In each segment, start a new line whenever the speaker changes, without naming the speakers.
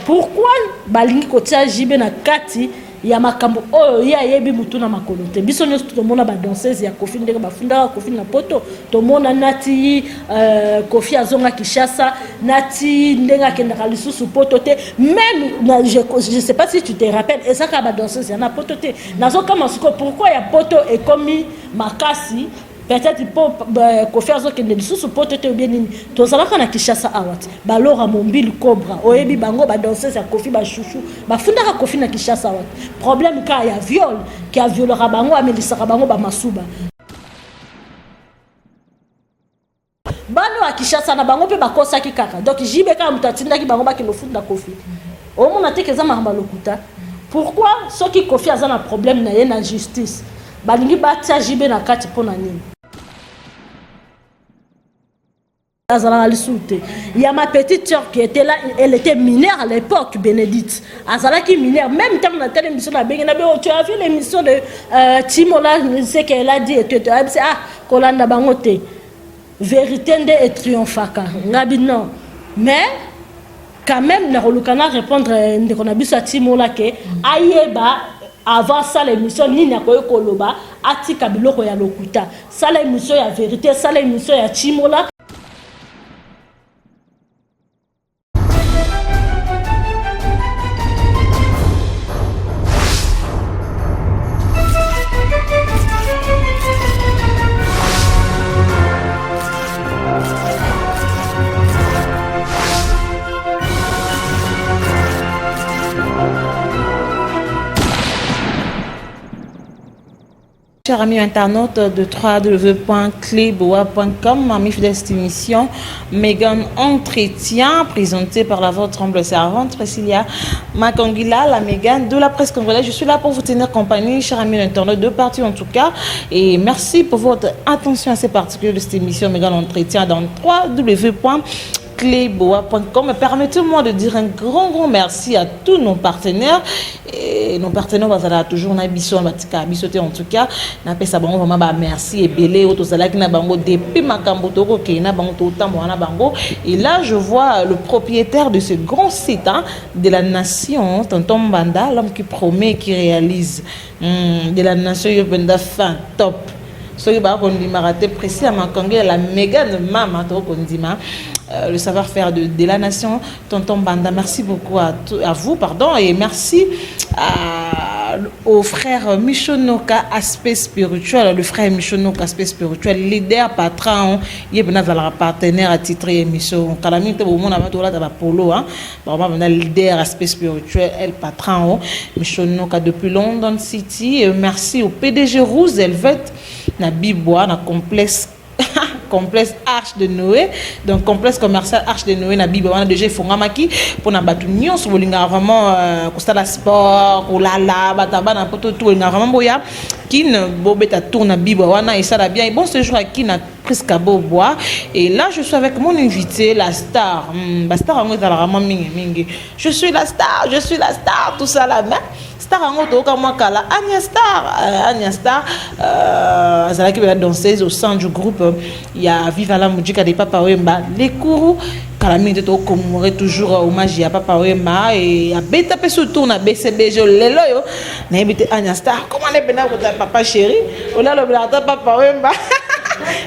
pourquoi balingi kotia jibe na kati ya makambo oyo ya yebi mutu na makolo te biso nyonso tomona ba danseuse ya Kofi ndenge bafundaka Kofi na poto tomona nati Kofi azonga Kishasa nati ndenge akendaka lisusu poto te même je sais pas si tu te rappelles ezaka ba danseuse ya na poto te nazo kama siko pourquoi ya poto ekomi makasi peut-être pour Kofi azokende lisusu poto te bien nini tozalaka na Kishasa awat balora mombili cobra oyebi bango ba danseuse ya Kofi ba chouchou bafundaka Kofi na Kishasa awat problème ka ya viol qui a violera bango amelisaka bango ba masuba bano a Kishasa na bango pe bakosaki kaka donc jibe ka mutatinda ki bango bakelo funda Kofi o mona tekeza mahamba lokuta pourquoi ceux qui Kofi azana un problème na ye na justice balingi batia jibe na kati pona nini il y a ma petite sœur qui était là, elle était mineure à l'époque, Bénédicte. Azala qui mineure, même temps on a telle émission, tu as vu l'émission de Timola, ce qu'elle a dit, ah, Kolanda Bangote, vérité et triomphaka. Non, mais quand même, la Rolukana répondre qu'on a vu à Timola que Ayeba. Avant ça l'émission ni na koyo koloba ati kabilo ko ya lokuta ça l'émission ya vérité ça l'émission ya Timola.
Chers amis internautes de www.cleboa.com, amis fidèles de cette émission, Megan Entretien, présentée par la votre humble servante, Priscilla Makangila, la Megan de la presse congolaise. Je suis là pour vous tenir compagnie, chers amis internautes, de partout en tout cas. Et merci pour votre attention assez particulière de cette émission, Megan Entretien, dans www.cleboa.com. Permettez-moi de dire un grand merci à tous nos partenaires. Et nos partenaires, voilà, toujours on a biso bisoté en tout cas. Na pesa bango vraiment merci et belé autozala ki na bango depuis makambo toko ke na bango totambo na bango. Et là je vois le propriétaire de ce grand site de la nation, Tonton Banda, l'homme qui promet et qui réalise. De la nation Yobenda fin top. Soki ba kondima raté précis à Makangé la méga de mama to kondima. Le savoir-faire de la nation, Tonton Banda. Merci beaucoup à vous, pardon, et merci au frère Michonoka, aspect spirituel, le frère Michonoka, aspect spirituel, leader, patron, il est un partenaire à titre émission. Calamité, au monde, on a un polo, leader, aspect spirituel, elle patron, Michonoka depuis London City. Et merci au PDG Roosevelt, na Bibois, na complexe Arche de Noé, donc complexe commercial Arche de Noé na Bibois, on a déjà fongamaki pour na batu nyonso bolinga vraiment constat sport ou la bataba na poto tout linga vraiment boya kin bobeta tourna Bibois wana et ça la bien et bon ce jour à qui na presque bois et là je suis avec mon invité la star star en dans la vraiment mingi je suis la star tout ça là mais star en auto comme moi kala Anya Star azala qui va danser au sein du groupe il y a Viva la Mujika de Papa Wemba les Kourou Calamité to commémorer toujours hommage à Papa Wemba et à beta pe surtout na BCB jo lelo yo na invité Anya Star comment les bena ko papa chéri on a le Papa Wemba.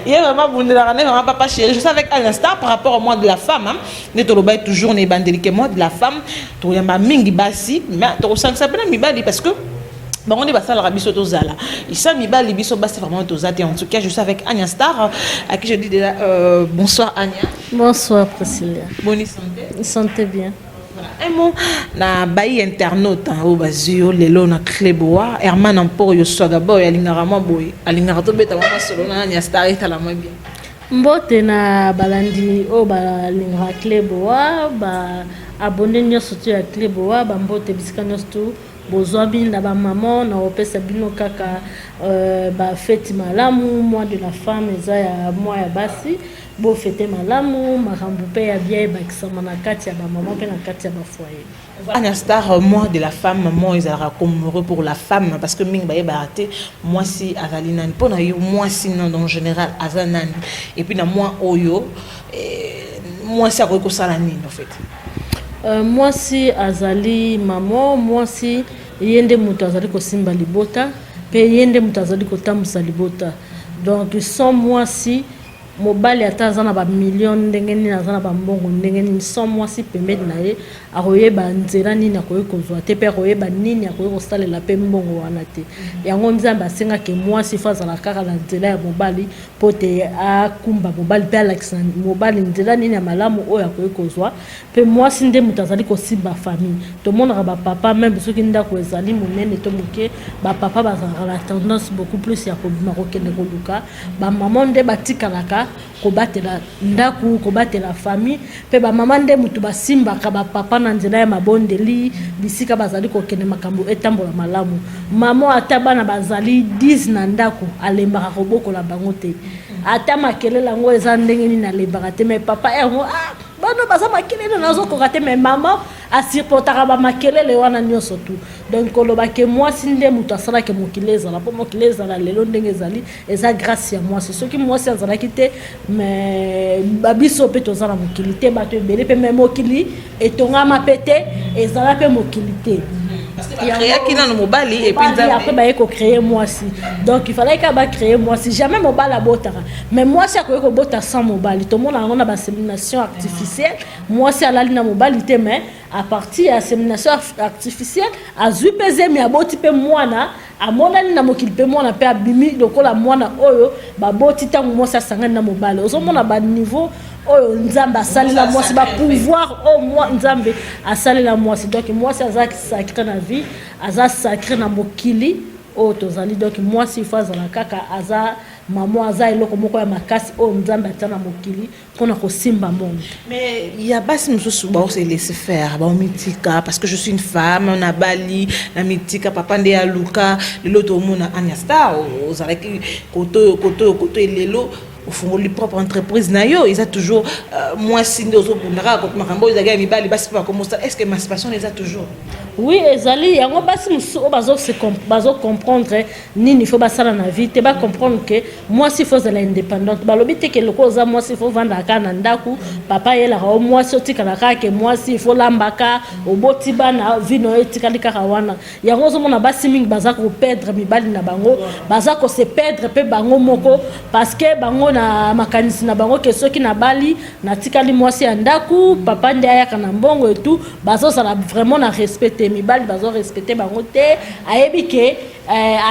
Il y a vraiment papa chéri. Je suis avec Anya Star par rapport au mois de la femme. Nous sommes toujours les bandeliques mois de la femme. Nous sommes mingi basi, mais nous sommes mi parce que on est passé à la biso tozala. Et ça mi bali biso basi vraiment tozate. En tout cas, je suis avec Anya Star à qui je dis déjà bonsoir Anya.
Bonsoir Priscilla.
Bonne santé.
Santé bien.
Un mot na bayi internaute au bazio lelo na Cleboa Herman Amporo yo soga boy alingara mo boy alingara to beta mama solo na Anya Star etala mo bien
mbote na balandi o balingara Cleboa ba abonné nyoso tu ya Cleboa ba mbote bisika nyoso tu bozwa na ba maman na opesa bino kaka ba fête malamu mois de la femme eza ya mois ya basi bo fête malamu makambo pe ya bien bakisama na kati ya ba maman pe na kati ya ba foyer.
Anya Star mois de la femme moi ils ara commémorer pour la femme parce que ming baye baraté moi si azalinani pona yo moi sinon en général azanani et puis na moi oyo moi ça ko sala nini en fait.
Moi si azali maman, moi si yende mutu azali kosimba libota, pe yende mutu azali kotambusa libota. Donc sans moi si mobali ata aza na ba million ndenge nini aza na ba mbongo ndenge nini sans moi si pembeni na ye akoyeba nzela nini akoyi kozwa te pe akoyeba nini akoyi kosalela pe mbongo wana te yango nzambe asengaki mwasi fo azala kaka na nzela ya mobali po te akumba mobali pe alakisa mobali nzela nini ya malamu oyo akoyi kozwa pe mwasi nde moto azali kosimba famille tomonaka bapapa meme soki ndako ezali monene to moke bapapa bazalaka na tendance beaucoup plus ya kobima kokende koluka bamama nde batikalaka kobatela ndaku kobatela famille pe bamama nde mutu basimbaka bapapa na nzela ya mabondeli bisika bazali kokende makambo etambola malamu mama ata bana bazali 10 na ndaku alembaka kobokola bango te ata makelele yango eza ndenge nini alembaka te mais papa yango bano baza makelele nazokoka te mais mama asupportaka bamakelele wana nyonso tu donc kolobake mwasi nde mutu asalaki mokili ezala mpo mokili ezala lelo ndenge ezali eza grâce ya mwasi soki mwasi azalaki te mais babiso mpe toza na mokili te bato ebele mpe me mokili etongama mpe te ezala mpe mokili te après baye créer mwasi donc il fallait que ba créer mwasi jamais mobali abotaka mais mwasi akoki kobota sans mobali tomona yango na basémination artificielle mwasi alali na mobali te mais à partir ya sémination artificielle azwi mpe zemi aboti mpe mwana amonani na mokili mpe mwana mpe abimi lokola mwana oyo baboti ntango mwasi asangani na mobali ozomona baniveau oyo nzambe asalela mwasi bapouvoir oyo nzambe asalela mwasi donc mwasi aza sacré na vie aza sacré na mokili oyo tozali donc mwasi ifo azala kaka aza mama aza eloko moko ya makasi oyo nzambe atia na mokili mpona kosimba monde.
Mais il y a basi mosusu baose laisser faire baomitika parce que je suis une femme na bali na mitika papa nde ya luka lelo tomona Agnasta ozalaki koto elelo ofungoli propre entreprise na yo ils a toujours mwasi nde ozobundaka makambo ezalaki ya mibali basi mpe bakomosa est-ce que émancipation eza toujours?
Oui ezali yango basi mosusu oyo bazocomprendre nini fo basala na vie te bacomprendre ke mwasi fo ozala indépendante balobi te ke loko oza mwasi fo ovandaka kaka na ndaku papa yelaka o mwasi otikalaka kaka ke mwasi fo olambaka oboti bana vino etikali kaka wana yango ozomona basi mingi baza koperdre mibali na bango baza kose perdre mpe bango moko parce que bango na makanisi na bango ke soki na bali natikali mwasi ya ndaku papa nde ayaka na mbongo etu bazozala vraiment na respect mibali bazo respecter bango te ayebi ke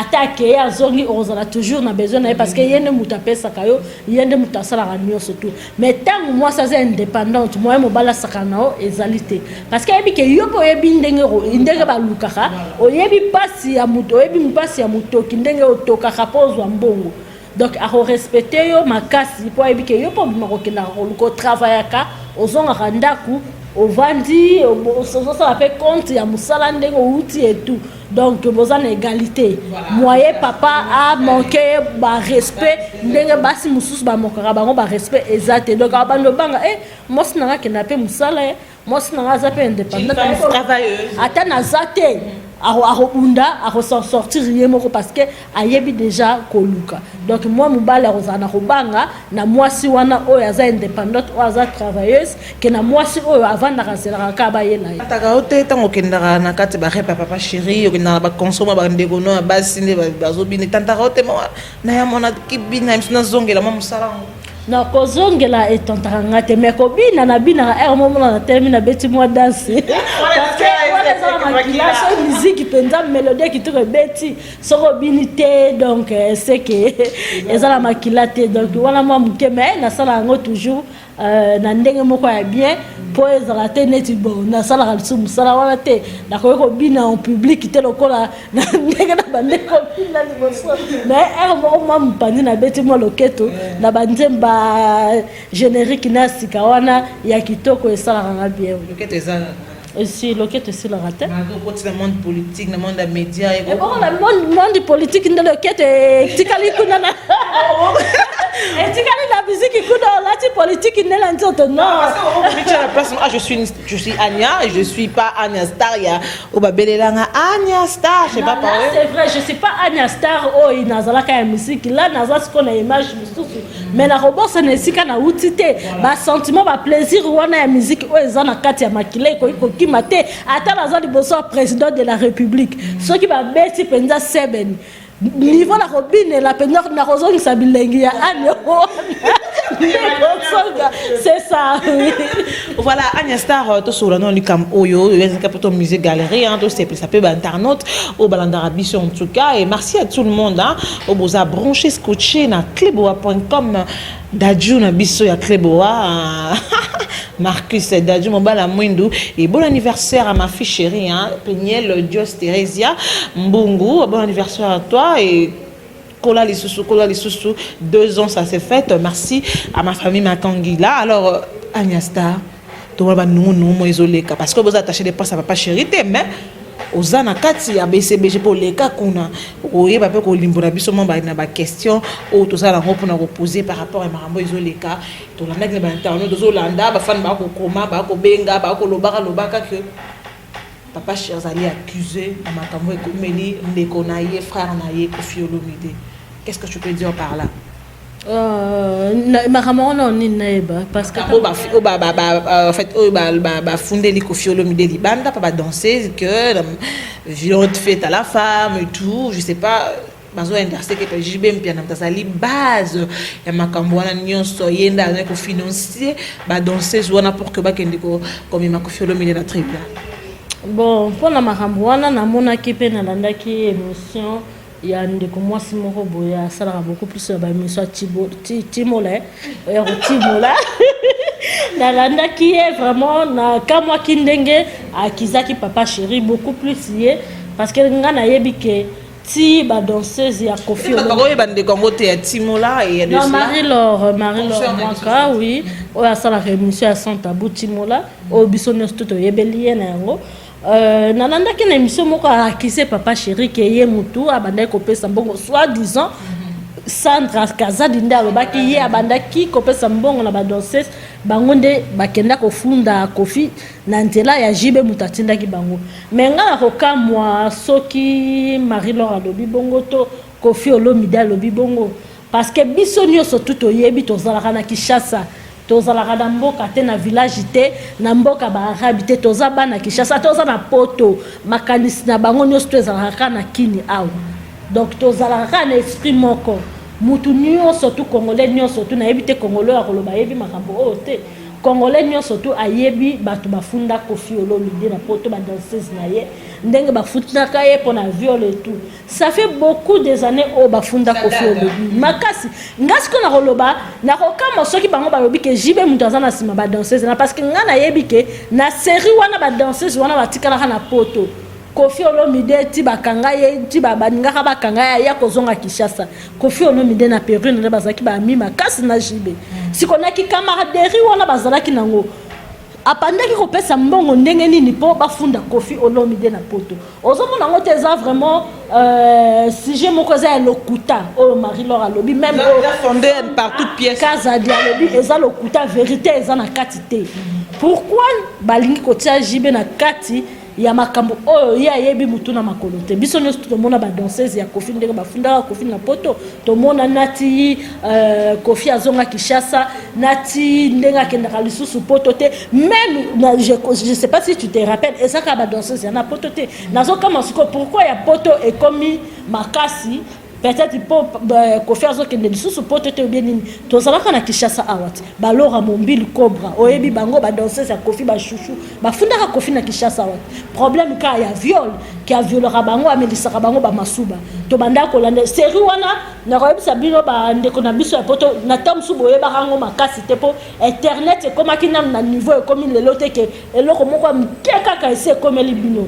attaque azongi ozala toujours na besoin na parce que yende muta pesa kayo yende muta sala ranyo surtout mais tant moi ça c'est indépendante moi mobala sakanao ezalité parce que ayebi ke yopo yebi ndenge balukaka oyebi pasi ya muto oyebi mpasi ya muto kindenge otoka kapozwa mbongo donc a respecter yo makasi po ayebi ke yopo makokenda ko travaillaka ozonga ndaku ovandi ososala pe compte ya musala ndenge outi et tout donc boza na égalité moyen papa a manqué ba respect ndenge basi mususu ba mokara bango ba respect exact donc abando banga mosi nanga kenda pe musala mosi nanga za pe indépendant
travailleuse
ata na zate arobunda s'en sortir yemoko parce que ayebi déjà koluka donc moi mobali arozana robanga na mwasi wana oyo aza indépendante oyo aza travailleuse ke na mwasi oyo avandaka zelaka ka bayela ye
ataka ote tango kendaka na kati ba repa papa chéri okendaka ba consommer ba ndeko no basi nde bazobine tantaka ote na ya mona kibina msina zongela mwa musala
na kozongela etontaka nga te mais kobina na binaka momona na telemi na beti mwa danse parce que wana eza na makilage musique mpenza mélodie kitoko ebeti soko obini te donc c'est que eza na makila te donc wana mwa moke mais nasala yango toujours na ndenge moko ya bien po ezala te neti bon nasalaka lisu mosala wana te nakoki kobina en public te lokola na ndenge na bandenge kobina liboso mais moko mwa mopandi na beti mwa loketo na banzemba générique na sika wana ya kitoko esalaka nga bien
loketo ezala
si loketo esilaka te
le monde politique le monde média
et bon le monde politique nde loketo etikali kuna na etikali na musique kuna olati politique nde na nzoto non
place, je suis Anya et je suis pas Anya Star. Il y a Obabelelanga Anya Star, je sais pas parler.
C'est vrai, je sais pas Anya Star, oh, il n'a pas la musique. Là, n'a pas ce qu'on a image, mais la robot, ça n'est pas na outité. Bah, sentiment, bah, plaisir, ou on a la musique, oh, ils ont la carte à maquiller, qui m'a été. Attends, la zone du président de la République. Ce qui va baisser, penza seben. Niveau la robine, la peine na rozon qui s'habillengue à Anya. C'est ça.
Voilà, Agnès Star, tout sur le nom du Cam Oyo, les capitaux musée galerie, tout ça peut être internaute, au Balandarabis en tout cas. Et merci à tout le monde, hein, au Boza branché, scotché, na cleboa.com, Dadjou na biso ya cleboa, Marcus Dadjou, mon bala Mwindou, et bon anniversaire à ma fille chérie, hein, Peniel Dios Theresia Mbungu, bon anniversaire à toi et Kola les sous, 2 ans ça s'est fait. Merci à ma famille Makangila. Alors Agnès Star, tu vas nous isoler parce que vous attachez des postes à papa chérité, mais aux anakati à BCBG pour les cas qu'on a oui papa ko limbona biso mo ba na ba question ou tout ça la pour nous reposer par rapport à marambo isolé cas to la nek ba internet to Zolanda ba fan ba ko koma ba ko benga ba ko lobaka que papa Cherzali accusé à makambo ekomeli ndeko na ye frère na ye Koffi Olomide. Qu'est-ce que tu peux dire par là?
Parce que
en fait fondé les Koffi Olomide libanda pas danser que violente fête à la femme et tout, je sais pas bazo interse que JB mpia na tazali base ya makambo wana nyonso yenda na ko financer ba danseuse wana pour que ba kende ko comme ma Koffi Olomide na triple.
Bon, pour la makambo wana na mona kipe na landaki émotion. Il y a des commencements Simoro Boya, ça a beaucoup plus de émission Timola, Timola. Nalanda qui est vraiment na kamwa kindenge à Kizaki papa chéri beaucoup plus lié parce que ngana yebike ti ba danseuse ya Koffi
Olomide bande Congo te Timola et de
Marie-Laure Mwaka oui, o ya sala émission à Santa Timola au bisonnes tout yebelié na yango. Nalanda ki na émission moko akise papa chéri ke ye mutu abanda kopesa mbongo soi-disant Sandra Kazadinda alobaki ye abandaki kopesa mbongo na ba danseuse bango nde bakenda kofunda Koffi na nzela ya jibe mutatindaki bango mais nga kokamwa soki Marie-Laure alobi bongo to Koffi Olomide alobi bongo parce que biso nyonso tout oyebi tozalaka na Kinshasa tozalaka na mboka te na village te na mboka ba arabi te toza bana Kinshasa toza na poto makanisi na bango nyonso tozalaka na kini awa donc tozalaka na esprit moko mutu nyonso tu congolais nyonso tu na yebi te congolais ya koloba yebi makambo o te congolais nyonso tu ayebi bato bafunda Koffi Olomide na poto ba danseuse na ye ndenge bafundaka ye pour na viol et tout ça fait beaucoup des années au bafunda Koffi Olomide makasi ngasi ko na koloba na kokama soki bango balobi ke jibe mutu azana sima ba danseuse na parce que ngana yebi ke na série wana ba danseuse wana batikala na poto Koffi Olomide ti bakanga ye ti baninga bakanga ya kozonga Kinshasa Koffi Olomide na Peru na bazaki ba mi makasi na jibe sikonaki camaraderie wana bazalaki nango apandaki kopesa mbongo ndenge nini po bafunda Koffi Olomide na poto ozomona ngo te za vraiment sujet moko za lokuta o Marie-Laure alobi même
fondé par toute pièce
kaza dia alobi eza lokuta vérité eza na kati te pourquoi balingi kotia jibe na kati ya makambo oyo ya yebi mutu na makolo te biso nyonso tomona ba danseuse ya Koffi ndenge bafundaka Koffi na poto tomona nati Koffi azonga Kinshasa nati ndenge akendaka lisusu poto te même je sais pas si tu te rappelles ezaka ba danseuse ya na poto te nazokama siko pourquoi ya poto ekomi makasi peut-être pour Koffi azokende lisusu poto te bien nini tozalaka na Kinshasa awati balora mombili cobra oyebi bango ba danseuse ya Koffi ba chouchou bafundaka Koffi na Kinshasa awati problème ka ya viol qui a violera bango amelisaka bango ba masuba to banda ko lande série wana na koyebisa bino ba ndeko na biso ya poto na tamsu boye ba rango makasi te po internet e komaki na niveau e komi lelo te ke eloko moko mkeka ka ese komeli bino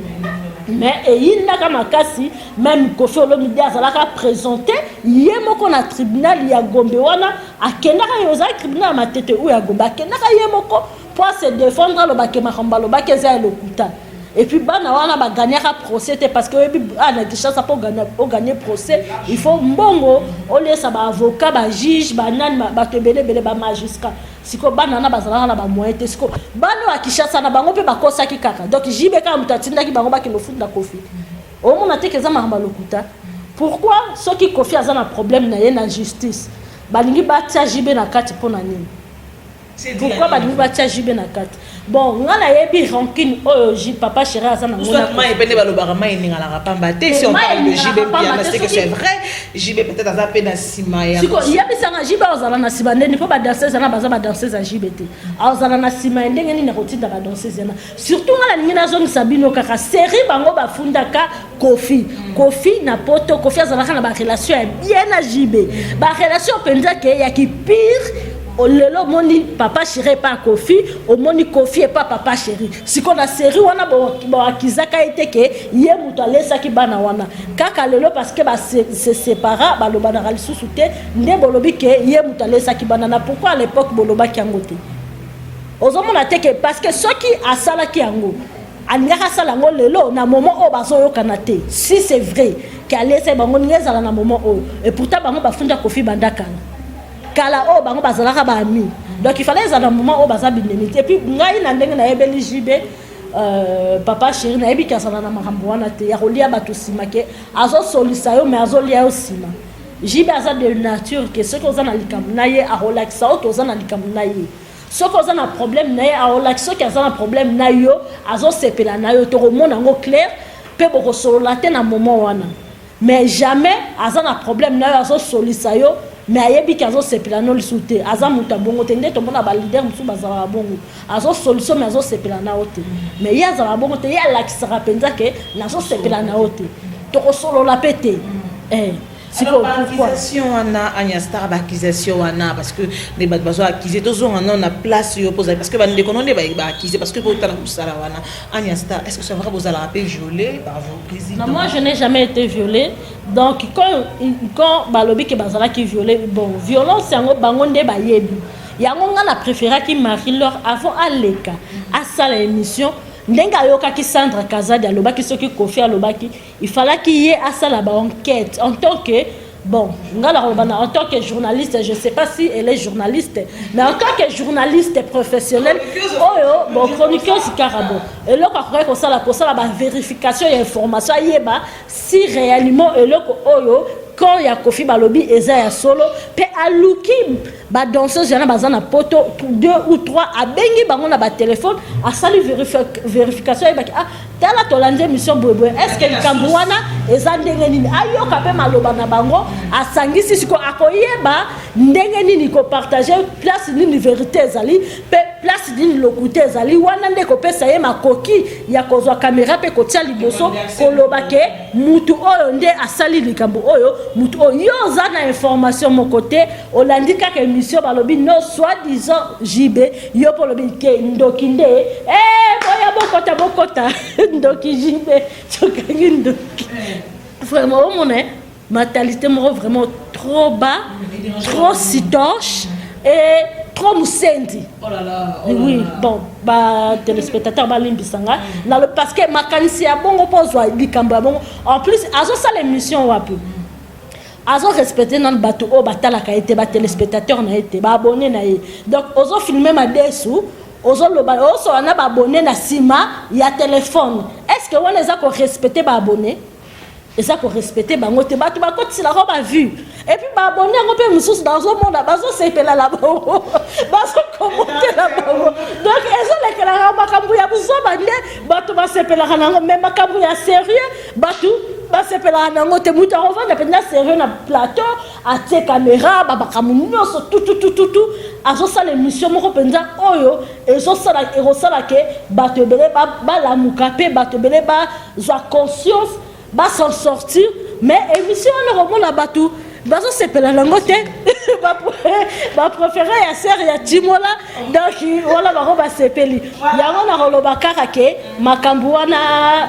mais il n'a qu'à makasi même Koffi Olomide azalaka présenté yemoko na tribunal ya Gombe wana akendaka yoza tribunal matete ou ya Gombe akendaka yemoko pour se défendre lo bakema khamba lo bakeza lokuta et puis bana wana ba gagner un procès parce que na Kinshasa pour gagner procès il faut mbongo on laisse ba avocat ba juge ba nan ba tebele ba magistrat siko bana na bazala na ba moyen te siko bana wa Kinshasa na bango pe ba kosa ki kaka donc jibe ka mutatinda ki bango ba kilo funda Kofi o mona te keza mahamba lokuta pourquoi ceux qui Kofi a un problème na ye na justice balingi batia jibe na kati pona nini pourquoi balingi batia jibe na kati bon ngala yebi rancune papa chéri azana ngona
moi epende balobaka mai ningala pamba te si on parle de jibe bien parce que c'est vrai jibe peut-être aza pe na sima ya
siko yebi sanga jibe ozala na sima ndeni po ba danseuse na baza ba danseuse a jibe te ozala na sima ndenge ni na kotinda ba danseuse na surtout ngala ningi na zone sabino kaka série bango ba fundaka Kofi na poto Kofi azala na ba relation bien na jibe ba relation penza ke ya ki pire lelo moni papa chéri pas Kofi au moni Kofi et pas papa chéri si qu'on a série wana bo akizaka ete ke ye muto alesa ki bana wana kaka lelo parce que ba se sépara ba loba na lisusu te nde bolobi ke ye muto alesa ki bana na pourquoi à l'époque boloba ki angote ozomona te ke parce que ceux qui asala ki ango angaka sala ngo lelo na moment o bazo yokana te si c'est vrai qu'alesa bango ngezala na moment o et pourtant bango bafunda Kofi bandaka kala o bango bazalaka ba ami donc il fallait un moment o baza binenité et puis ngai na ndenge na yebeli jibe papa chéri na yebi kasala na makambo wana te ya kolia bato sima ke azo solisa yo mais azo lia yo sima jibe aza de nature que ce qu'on a na likambo na ye a relaxa o toza na likambo na ye ce qu'on a na problème na ye a relaxa que aza na problème na yo azo sepela na yo to remona ngo clair pe boko solola te na moment wana mais jamais aza na problème na yo azo solisa yo mais ayebi kazo sepela no lisute aza muta bongo te ndeto mona ba leader musu bazala bongo azo solution mais azo sepela na ote mais ya za bongo te ya lakisaka penza ke nazo sepela na ote to ko solo la pété
c'est pour accusation wana Agnastar accusation wana parce que les bazo accuser tous on a place yo poser parce que ba ndeko non ba accuser parce que pour tala kusala wana Agnastar est-ce que c'est vrai vous allez rappeler violé par vos présidents?
Non, moi je n'ai jamais été violée donc quand balobi ke bazala ki violé bon violence yango bango nde ba yebi yango nga na préféra ki Marie-Laure avant aleka à sala émission ndenga yoka ki Sandra Kazadi alobaki soki Kofi alobaki il fallait qu'il y ait à ça la enquête en tant que bon en tant que journaliste je sais pas si elle est journaliste mais en tant que journaliste professionnel bon chroniqueuse carabo et là après que ça la vérification et information yeba si réellement et là quand il y a Kofi balobi eza ya solo pe aluki ba danseuse yana bazana poto 2 ou 3 abengi bango na ba téléphone a sali vérification et ah tala tolande mission bobo est-ce que likambwana eza ndenge nini ayoka pe maloba na bango asangisi siko akoyeba ndenge nini ko partager place nini vérité ezali pe place nini lokuté ezali wana ndeko pesa ye makoki ya kozwa caméra pe kotia liboso koloba ke mutu oyo nde asali likambo oyo mutu oyo za na information mon côté olandika ke mission balobi no soi-disant jibe yo polobi ke ndokinde boya bokota ndoki jibe tokangi ndoki vraiment mon mentalité moi vraiment trop bas trop sitoche et trop musendi.
Oh là là.
Oui, bon, bah téléspectateurs balimbisanga na le parce que makanisi ya bongo pozwa likambo bongo en plus azo ça l'émission wapi. Azo respecter nan bato o batala ka été ba téléspectateurs na été ba abonné na ye. Donc ozo filmer ma desu ozo loba ozo na ba abonné na sima ya téléphone. Est-ce que on les a ko respecter ba abonné? Et ça pour respecter bango te batu ba koti la roba vu et puis ba abonné ngo pe mususu dans le monde bazo sepela la bango bazo commenter la bango donc ezo le la roba kambu ya buzo bande batu ba sepela nango même kambu ya sérieux batu ba sepela nango te muta revendre pendant sérieux na plateau a te caméra ba kamu nyoso tout azo ça l'émission moko penza oyo ezo sala ke batu bele ba la mukape batu bele ba za conscience va s'en sortir mais émission on remonte la batou bazo sepela langote ba préférer ya ser ya timola donc voilà ba sepeli yango na roloba karake makambu wana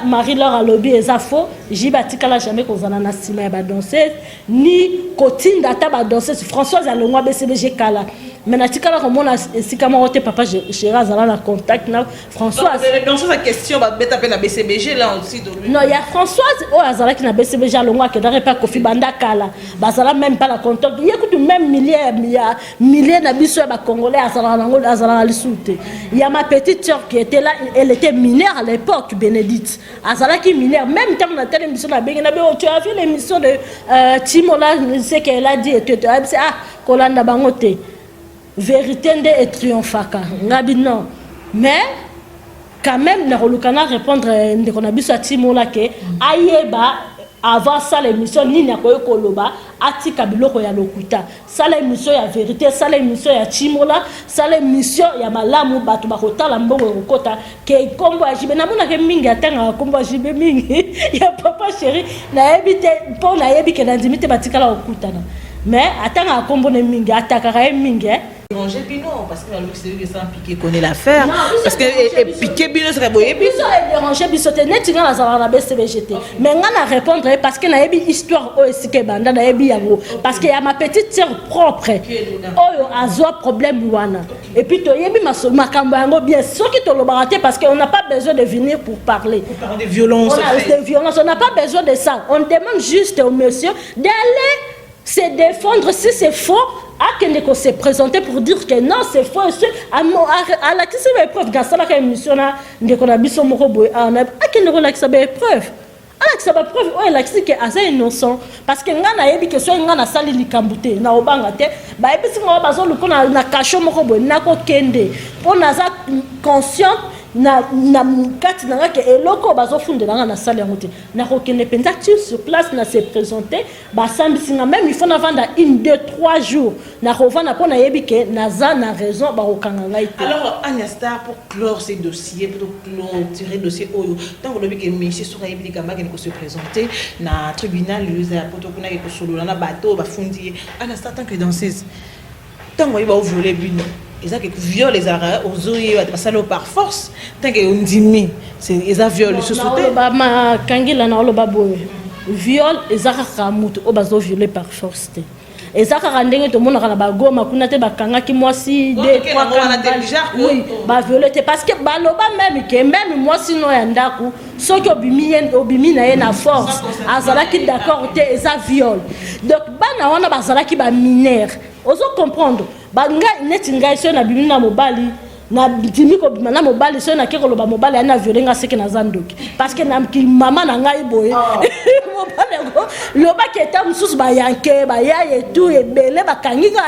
Marie-Laure alobi eza faux jibatikala jamais kozana na sima ya ba danseuse ni kotinda ta ba danseuse Françoise alongwa BCBG kala mais natikala komona esika moko te papa chéri azala na contact na Françoise.
Donc ça question ba beta pe na BCBG là aussi de lui.
Non, il y a Françoise azala qui na BCBG alongwa ke dare pas Kofi banda kala bazala même pas la contact il y a que même milliers na biso ba congolais azala na lisute. Il y a ma petite sœur qui était là, elle était mineure à l'époque, Bénédicte azala qui mineure même temps na telle émission na benga na tu as vu l'émission de Timola ce qu'elle a dit et tu as dit ah kolanda bangote vérité nde et triomphaka ngabi non mais quand même na rolukana répondre ndeko na biso Timola ke ayeba avant ça l'émission nini akoye koloba atika biloko ya lokuta ça l'émission ya vérité ça l'émission ya Timola ça l'émission ya malamu bato bakotala mbongo kokota ke kombo ya jibe namona ke mingi atanga kombo ya jibe mingi ya papa chéri na ebite po na yebi ke na ndimite batikala okutana mais atanga kombo ne mingi atakaka mingi
déranger bino parce que le sans piquer connaît l'affaire parce que piquer bino serait boyer
biso déranger biso te netinga la sala na BCBGT mais ngana répondre parce que na yebi histoire o esike banda na yebi yango parce que y a ma petite sœur propre oyo azwa problème wana et puis to yebi makambo yango bien sûr que to lobaraté parce que on n'a pas besoin de venir pour parler
de violence
on n'a pas besoin de ça on demande juste au monsieur d'aller se défendre si c'est faux à qu'on se présenter pour dire que non c'est faux à la qui se met preuve dans la émission là de qu'on a biso moko boy à qu'on la qui se met preuve à la qui se met preuve ouais la qui que asa innocent parce que ngana yebi que so ngana sali likambute na obanga te ba yebi singa bazo lukona na kasho moko boy na ko kende on a ça conscient na kati na ke eloko bazofundela na salle ya ngote na ko kende penza sur place na se présenter ba sambisinga même il faut na vendre 1 2 3 jours na ko vana pona yebi ke naza na raison ba ko kanga ngai te.
Alors Agnastar pour clore ces dossiers pour clôturer dossier oyo tant que que monsieur sura yebi kamba ke ko se présenter na tribunal le ya poto kuna ke solo na bateau ba fundi Agnastar tant que danseuse tant que ba violer bino ils ont que viol les arrêts aux oreilles parce que par force tant que on dit c'est ils ont viol ce sauté
ba ma kangila na oloba boye viol ils ont mutu o bazo violer par force te ezaka ndenge to mona kana ba goma kuna te bakanga ki mwasi 2 3 oui ba violer te parce que ba loba même moi sinon ya ndaku soki obimi na ye na force azala ki d'accord te eza viol donc bana wana bazala ki ba mineur ozo comprendre banga neti ngai so na bimina mobali na bitimi ko bimana mobali so na keko loba mobali ana violenga seke na zandoki parce que na mama na ngai boye mobali ko loba keta mususu ba yanke ba ya etu ebele bakangika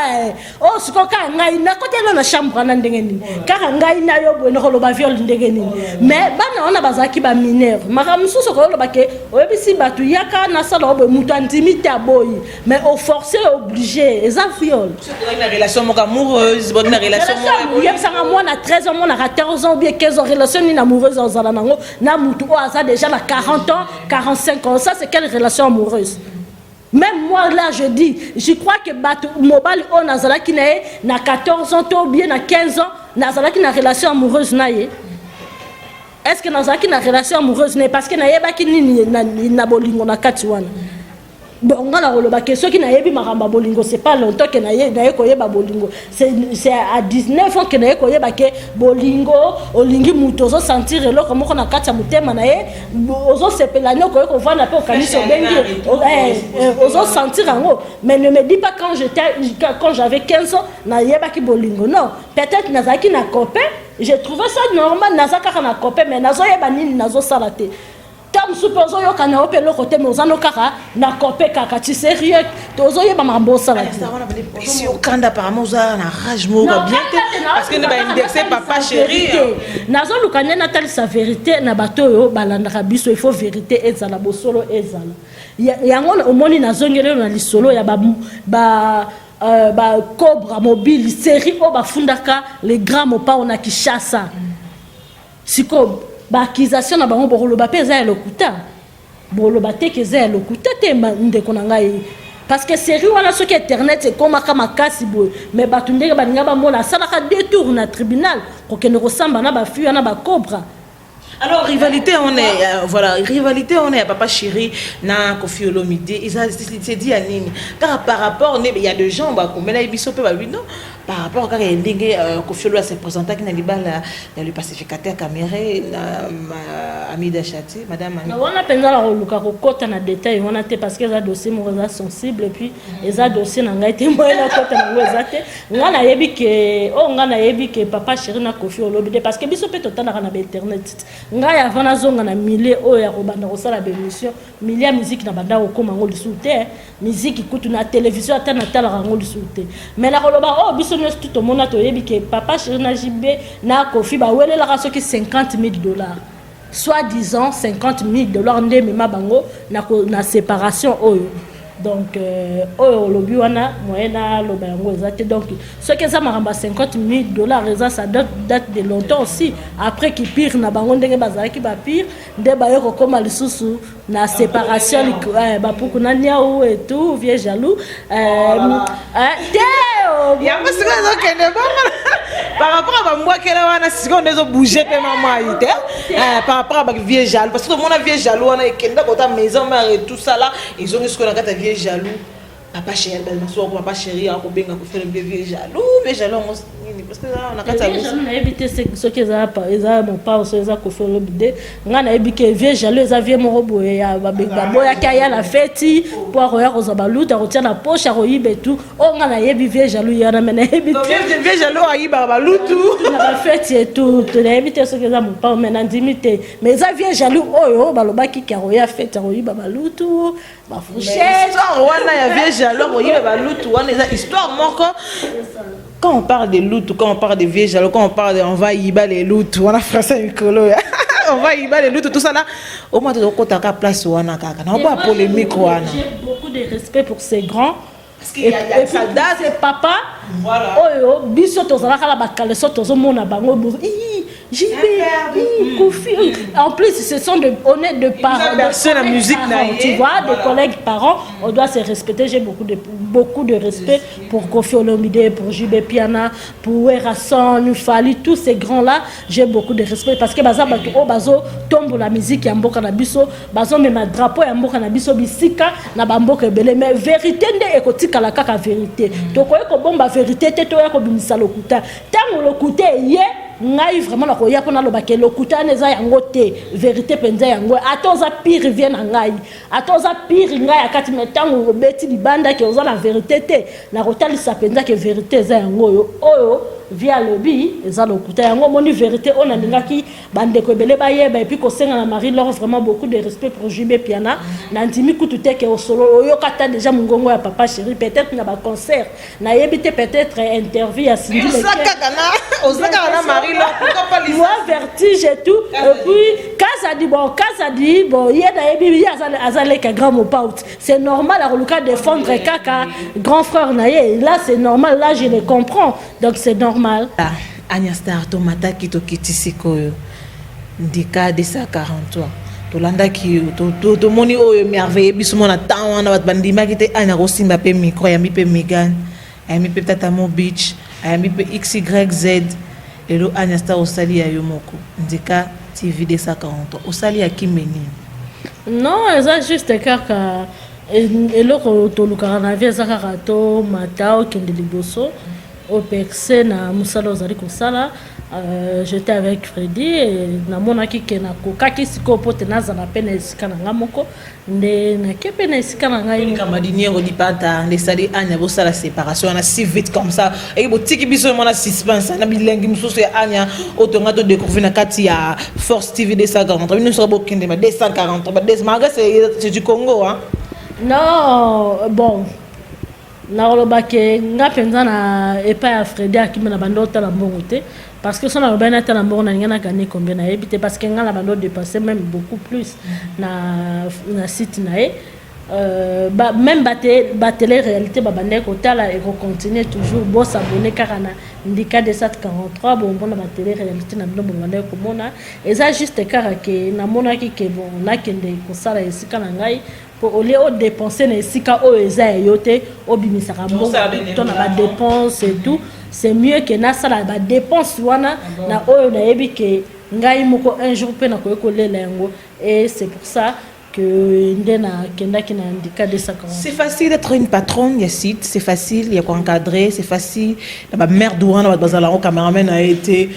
o siko ka ngai na kote na chambre na ndenge nini kaka ngai na yo boye no loba viol ndenge nini mais bana ona bazaki ba mineur maka mususu ko loba ke oyebisi batu yaka na sala boye mutu intimité boye mais au forcé obligé eza viol
une relation amoureuse bonne relation
moi na 13 ans moi na 14 ans ou bien 15 ans relation ni amoureuse en zala nango na mutu o aza déjà na 40 ans 45 ans ça c'est quelle relation amoureuse même moi là je dis je crois que batu mobile on azala ki na 14 ans ou bien na 15 ans nazala ki na relation amoureuse na ye est-ce que nazala ki na relation amoureuse na parce que na yeba ki nini na bolingo na kati wana bon ngala roloba que ceux qui na yebi maramba bolingo c'est pas longtemps que na koyeba bolingo c'est à 19 ans que na koyeba que bolingo olingi muto zo sentir eloko moko na kati ya mutema na ye ozo sepela nyoko ko vana pe okaniso bengi ozo sentir ango mais ne me dis pas quand j'avais 15 ans na yeba ki bolingo non peut-être nazaki na copain j'ai trouvé ça normal nazaka na copain mais nazo yeba nini nazo salate tam supposo yo kana opelo côté mozano kaka na kopé kaka tu sérieux tozo yeba mambosa la
si okanda apparemment oza na rage mo ba bien parce que ne ba indexer papa chéri
nazo lukanya na tali sa vérité na bato yo balanda biso il faut vérité ezala bosolo ezala yango omoni nazongele na lisolo ya ba Cobra mobile série o bafundaka les grands mopa on a Kinshasa siko ba accusation na bango boloba peza lokuta boloba te keza lokuta te ndeko na ngai parce que série wana soki internet c'est comme kama kasi boy mais batu ndenge baninga ba mona sala ka détour na tribunal ko kene ko samba na ba fuya na ba Cobra.
Alors rivalité on est voilà rivalité on est à papa chéri na Kofi Olomide ils c'est dit à nini car par rapport il y a des gens bah comme là ibiso pe ba lui non par rapport à ndenge Koffi Olomide s'est présenté na libala le pacificateur Caméré na Amida Chati madame Amida
on a penza la luka ko kota na détail on a té parce que ça dossier mo sensible et puis ça dossier na ngai té mo na kota na ngozate ngana yebi ke ngana yebi ke papa chéri na Koffi Olomide parce que biso pe totana na internet ngai avant na zonga na millier o ya robanda ko sala émission millier musique na banda ko mango lisuté musique kutu na télévision ata na tala rango lisuté mais na koloba biso nyos tout monde a toyebi ke papa chéri na Jibé na Koffi ba wele la raso ki $50,000 soit disant $50,000 ndé mema bango na séparation oyo donc oyo lobi wana moyena loba yango ezate donc ce que ça maramba $50,000 ça date de longtemps aussi après qui pire na bango ndenge bazalaki ba pire nde ba yoko koma lisusu na séparation ba puku na niaou et tout vieux jaloux
yango siko ezokende par rapport à bamboa kela wana siko ndezo bouger pe mama ite par rapport à ba vieux jaloux parce que tout le monde a vieux jaloux wana ekenda kota maison mère et tout ça là ils ont ce qu'on a kata vieux jaloux papa chéri papa chéri a kobenga ko faire vieux jaloux parce que on a kata
on a évité ce que ça pas ça mon pas so ça ko faire l'obide ngana ebike vieux jaloux ça vieux morobo ya babengba boya kaya la fête pour roya ko zabaluta ko tia na poche ko yibe tout ngana yebi vieux jaloux yana mena ebite
vieux jaloux a yiba balutu
na ba fête et tout on a évité ce que ça mon pas mena ndimité mais ça vieux jaloux oyo balobaki ka roya fête ko yiba balutu ba fouchette
histoire wana ya vieux jaloux ko yiba balutu wana histoire moko. Quand on parle de loup, quand on parle de vieux jaloux, quand on parle de on va y battre les loups, on a français Nicolo, on va y battre les loups, tout ça là, au moins de côté à place où on a kaka, on pas polémique wana.
J'ai beaucoup de respect pour ces grands.
Parce qu'il y a ça date
c'est papa.
Voilà.
Oh biso tozala kala bakale so tozomona bango Jibé, Koffi. En plus, ce sont de honnêtes de parents.
La musique,
tu vois, des collègues parents, on doit se respecter. J'ai beaucoup de respect pour Koffi Olomide, pour Jibé Piana, pour Erasson, Nufali, tous ces grands-là. J'ai beaucoup de respect parce que baza tombe la musique yamboka na biso, bazo me ma drapeau yamboka na biso bisika na bamboka belé mais vérité nde ekotika la kaka vérité. Tokoye ko bomba vérité te to ya ko bimisa lokuta. Tango lokuta ye ngai vraiment na koya pona lobake lokuta neza yango te vérité penza yango atoza pire vient na ngai atoza pire ngai akati metango beti libanda ke oza la vérité te na rotali sa penza ke vérité za yango oyo via lobby eza lokuta yango moni vérité on a ndingaki bandeko ebele bayeba et puis ko senga na Marie Laure vraiment beaucoup de respect pour Jibé Piana na ndimi kutu te ke osolo oyo kata déjà mungongo ya papa chéri peut-être na ba concert na yebite peut-être interview ya Cindy
Osaka na Marie Laure pourquoi pas les
moi vertige et tout et puis Kaza dit bon yeda yebi azale ka grand mopaut c'est normal à luka défendre kaka grand frère naye là c'est normal là je le comprends donc c'est normal.
Agnès Star tomata kitokiti sikoyo ndika 243 tolanda ki to moni oyo merveille biso mona temps wana bat bandima kite ana rosimba pe micro ya mi pe Megan ya mi pe tata mo beach ya mi pe XYZ elo Agnès Star osali ya yomoko ndika TV 243 osali ya kimeni
non eza juste kaka eloko tolukaka na vie eza kaka to mata okende liboso OPEX na musala ozali kosala j'étais avec Freddy et namonaki ke nakokaki sikoyo po te nazala mpe na esika na nga moko nde nake mpe na esika na ngai
kamadiniero lipata ndesali Anya bosala séparation wana si vite comme ça eki botiki biso mona suspense na bilengi mosusu ya Anya oyo tonga todécouvrir na kati ya Force TV 243 bino soka bokende ma 243 malgré c'est du Congo hein?
Non bon naolobake nga penza na epa ya Freddy akimi na bando otala mbongo te parce que son alobaki na tala mbongo na ninga na gagné combien nayebi te parce que nga na bando dépasser même beaucoup plus na site na ye même ba télé réalité babandaki kotala ekocontinue toujours bosabone kaka na ndika 243 bombona ba télé réalité na bino babandaki komona eza juste kaka ke namonaki ke bon nakende kosala esika na ngai pour au lieu de dépenser na esika oyo eza yo te obimisaka mbongo to na ba dépense et tout c'est mieux que na sala ba dépense wana na oyo nayebi ke ngai moko un jour pe na koyekolela yango et c'est pour ça que ndena kenda qui na handicap de 50.
C'est facile d'être une patronne, il y a site, c'est facile, il y a quoi encadrer, c'est facile. La mère douane, la bazala, le caméraman a été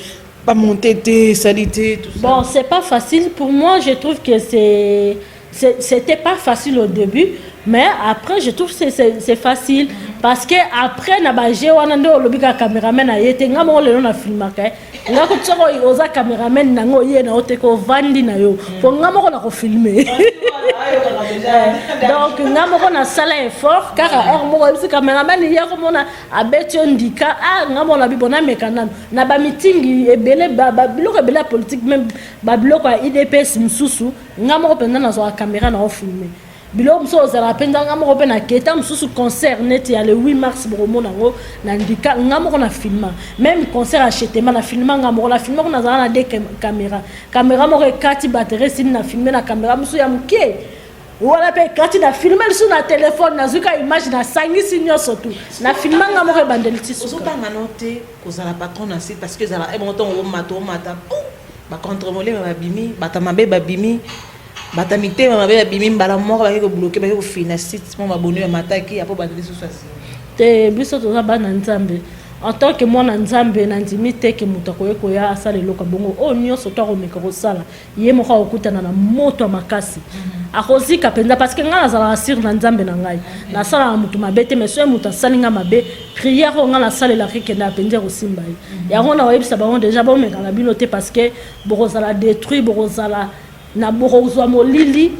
pas monté, salité, tout ça.
Bon, c'est pas facile pour moi, je trouve que c'était pas facile au début, mais après je trouve que c'est facile parce que après na ba je wana ndo lobika cameraman a été ngamo le na filmaka nga ko tsoko oza cameraman nango ye na oteko vandi na yo po ngamo ko na ko filmer donc ngamo ko na sala effort car mo ko si cameraman ye ko mona abetio ndika ngamo na bibona mekana na ba meeting ebele ba biloko ebele politique même ba biloko ya IDPS msusu ngamo ko penda na zo caméra na o filmer bilo mso ozala penza ngamo ko na keta msusu concert net ya le 8 mars bromo nango na ndika ngamo ko na filma même concert achetement na filma ngamo ko na filma ko na zala na de caméra mo ko kati batterie sin na filmer na caméra mso ya muke wala pe kati na filmer sur na téléphone na zuka image na sangi sinyo surtout na filma ngamo ko bandeli tisu
ozo tanga note ko zala patron na site parce que zala e bon temps o mata ba contrôler ba bimi batamabe ba bimi batamite mabe bimi mbala moko ba ko bloquer ba ko financer mon abonné ya mataki apo bandeli sous
te biso to za bana nzambe en tant que moi nzambe na ndimite ke mutako yeko ya asale loka bongo o nyoso to ko meka ko sala ye mo ka okutana na moto makasi akozika penza parce que ngala za asir na nzambe na ngai na sala mutu mabete mais mutu salinga mabe prière ko ngala sala la rike na penza ko simba ya ngona webisa ba on déjà ba meka na binote parce que borozala détruit borozala na borozwa molili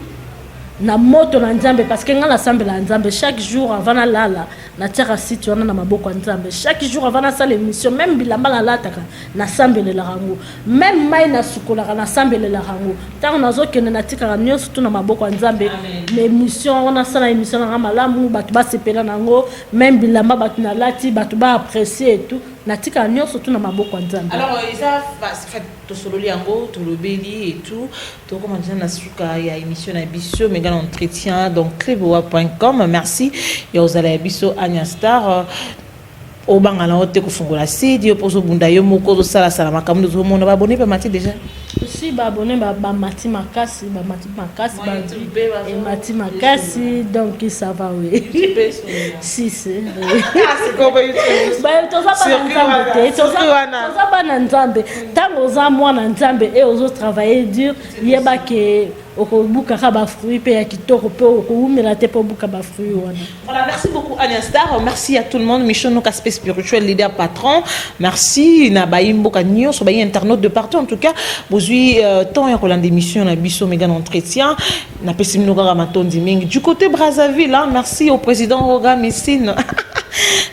na moto na nzambe parce que ngala sambela nzambe chaque jour avant la lala na tira site wana na maboko nzambe chaque jour avant la salle émission même bilamba la lataka na sambele la rango même mai na sukola na sambele la rango tant nazo kene na tika nyonso tout na maboko nzambe mais émission wana sala émission na malamu batu ba sepela nango même bilamba batu na lati batu ba apprécier et tout na tika nyonso tout na maboko nzambe.
Alors ça fait to solo liango to lobeli et tout to comment dire na suka ya émission na biso méga entretien donc cleboa.com merci ya ozala ya biso Anya Star au bangala ote ko fungola sidi opozo bunda yo moko zo sala sala makambo zo mona ba abonné pa mati déjà
si ba abonné ba mati makasi ba et mati makasi donc ça va oui si c'est
c'est comme YouTube
ba to za ba na nzambe tango za mwana nzambe et aux autres travailler dur yeba ke okobuka ba fruit pe ya kitoko pe okoumela te pe obuka ba fruit wana.
Voilà, merci beaucoup Anya Star, merci à tout le monde Michel no aspect spirituel leader patron. Merci na baimbo kanyo so bayi internaute de partout en tout cas bozui temps ya kolanda émission na biso méga entretien na pesimino ga matondi mingi du côté Brazzaville hein, merci au président Roga Messine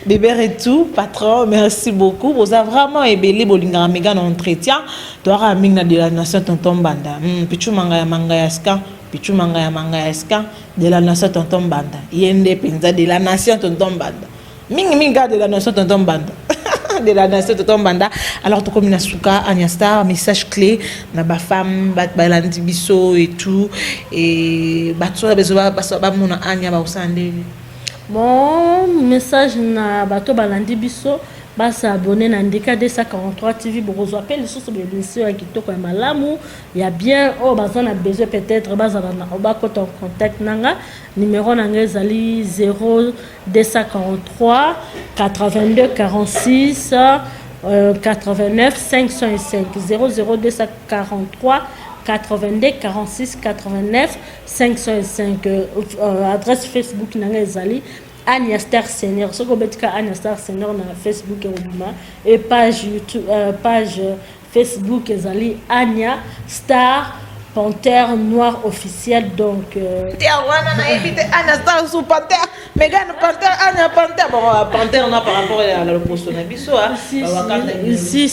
Bébé et tout patron merci beaucoup vous avez vraiment ébélé bolinga méga entretien doara mingna de la nation tonton banda pichu manga ya ska pichu manga ya ska de la nation tonton banda yende penza de la nation tonton banda minga de la nation tonton banda de la nation tonton banda alors to comme na suka Anya Star message clé na ba femme ba landi biso et tout et ba tsola bezoba ba mona Anya ba usande.
Mon message na bato balandi biso basa abonné na Ndika 243 TV bozo appel les sources de l'émission kitoko ya malamu ya bien oh bazana besoin peut-être bazana na obakota en contact nanga numéro nanga ezali 0243 82 46 89 505 00243 82 46 89 505 adresse Facebook nanga ezali Anya Star Senior soko betika Anya Star Senior na Facebook et page YouTube page Facebook ezali Anya Star Panthère Noire officielle donc
wana na éviter Anya Star sous Panthère Megan Panthère Anya Panthère bon Panthère na par rapport à le poste na biso
si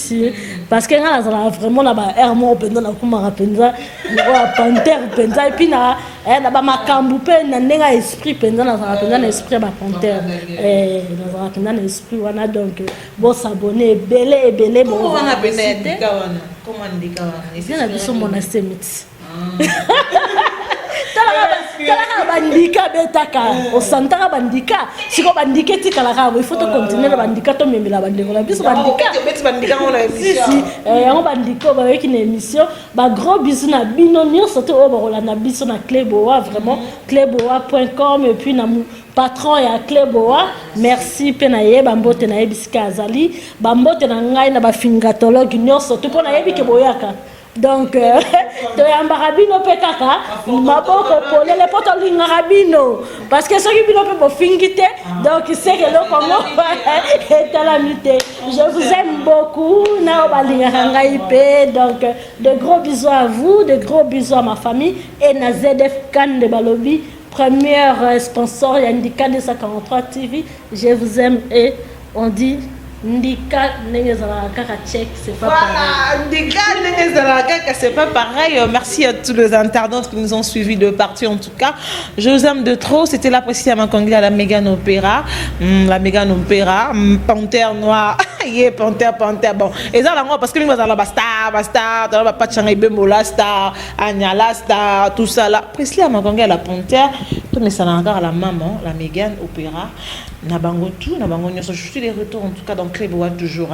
parce que là vraiment là ba hermo pendant na kuma rapenza na Panthère penza et puis na ba makambu pe na ndenga esprit penza na rapenza na esprit ba Panthère na rapenza na esprit wana donc bon s'abonner belé bon
on a penza ndika wana comment ndika wana
c'est na biso mona semit talaka bandika betaka osantaka bandika siko bandika tikalaka il faut to continuer na bandika to memela bandeko na biso bandika yango bandiko bayeki na émission ba gros bisous na bino nyonso to oyo bakolanda biso na Cléboa vraiment cléboa.com et puis na patron ya Cléboa merci pe na yeba mbote na yebisika azali ba mbote na ngai na ba fingatologue nyonso to pona yebike boyaka donc to yambaka bino pe kaka maboko polele poto lingaka bino parce que soki bino pe bofingi te donc c'est que le Congo est à la muté. Je vous aime beaucoup na balingaka ngai pe donc de gros bisous à vous, de gros bisous à ma famille et na ZF Kan de Balobi première sponsor Yandika 243 TV. Je vous aime et on dit Ndika Kaka Tchèque, c'est pas pareil.
Ndika Kaka, c'est pas pareil. Merci à tous les internautes qui nous ont suivis de partout en tout cas. Je vous aime de trop. C'était la précise à Makongla, la Mégane Opéra. La Mégane Opéra. Panthère noire. Yeah, Panthère. Bon. Et ça, là, parce que nous avons la star, pas de change Bemola star, Agnala star, tout ça là. Précise à Makongla, la Panthère. Tout mais ça là encore la maman, la Mégane Opéra. Nabango tout, Nabango. Je suis de retour en tout cas dans Cléboa toujours.